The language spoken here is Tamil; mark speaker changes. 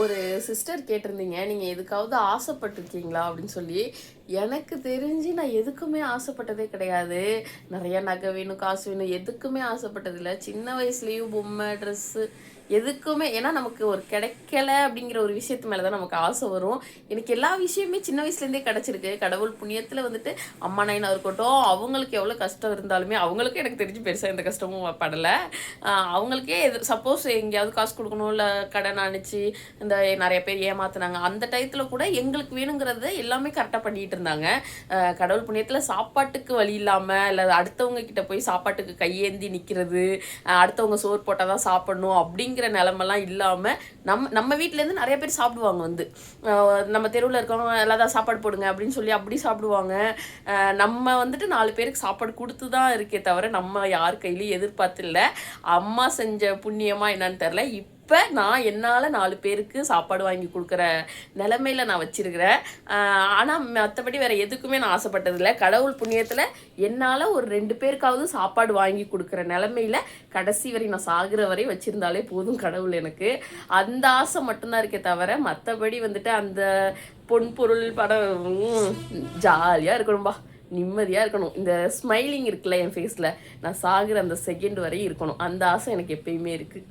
Speaker 1: ஒரு சிஸ்டர் கேட்டிருந்தீங்க, நீங்கள் எதுக்காவது ஆசைப்பட்டிருக்கீங்களா அப்படின்னு சொல்லி. எனக்கு தெரிஞ்சு நான் எதுக்குமே ஆசைப்பட்டதே கிடையாது. நிறைய நகை வேணும், காசு வேணும், எதுக்குமே ஆசைப்பட்டதில்லை. சின்ன வயசுலேயும் பொம்மை, ட்ரெஸ்ஸு எதுக்குமே. ஏன்னா நமக்கு ஒரு கிடைக்கல அப்படிங்கிற ஒரு விஷயத்து மேலே தான் நமக்கு ஆசை வரும். எனக்கு எல்லா விஷயமே சின்ன வயசுலேருந்தே கிடச்சிருக்கு. கடவுள் புண்ணியத்தில் வந்துட்டு அம்மா நைனா இருக்கட்டும், அவங்களுக்கு எவ்வளோ கஷ்டம் இருந்தாலுமே அவங்களுக்கும் எனக்கு தெரிஞ்சு பெருசாக எந்த கஷ்டமும் படலை. அவங்களுக்கே சப்போஸ் எங்கேயாவது காசு கொடுக்கணும், இல்லை கடன் அனுப்பிச்சு இந்த நிறைய பேர் ஏமாத்துனாங்க, அந்த டயத்தில் கூட எங்களுக்கு வேணுங்கிறத எல்லாமே கரெக்டாக பண்ணிட்டு இருந்தாங்க. கடவுள் புண்ணியத்தில் சாப்பாட்டுக்கு வழி இல்லாமல், இல்லை அடுத்தவங்க கிட்ட போய் சாப்பாட்டுக்கு கையேந்தி நிற்கிறது, அடுத்தவங்க சோறு போட்டால் தான் சாப்பிடணும் அப்படிங்கிற நிலமெல்லாம் இல்லாமல் நம்ம வீட்டிலேருந்து நிறைய பேர் சாப்பிடுவாங்க. நம்ம தெருவில் இருக்கவங்க எல்லாம் சாப்பாடு போடுங்க அப்படின்னு சொல்லி அப்படி சாப்பிடுவாங்க. நம்ம வந்துட்டு 4 பேருக்கு சாப்பாடு கொடுத்து தான் இருக்கே தவிர நம்ம யார் கையிலையும் எதிர்பார்த்து இல்லை. அம்மா செஞ்ச புண்ணியமா என்னன்னு தெரில, இப்போ நான் என்னால் 4 பேருக்கு சாப்பாடு வாங்கி கொடுக்குற நிலமையில நான் வச்சிருக்கிறேன். ஆனால் மற்றபடி வேறு எதுக்குமே நான் ஆசைப்பட்டதில்லை. கடவுள் புண்ணியத்தில் என்னால் ஒரு 2 பேருக்காவது சாப்பாடு வாங்கி கொடுக்குற நிலமையில கடைசி வரை நான் சாகுற வரை வச்சுருந்தாலே போதும் கடவுள் எனக்கு. அந்த ஆசை மட்டும்தான் இருக்கே தவிர மற்றபடி வந்துட்டு அந்த பொன் பொருள் படம் ஜாலியாக இருக்கணும்பா, நிம்மதியாக இருக்கணும். இந்த ஸ்மைலிங் இருக்குல்ல என் ஃபேஸில், நான் சாகுற அந்த செகண்ட் வரையும் இருக்கணும். அந்த ஆசை எனக்கு எப்பயுமே இருக்குது.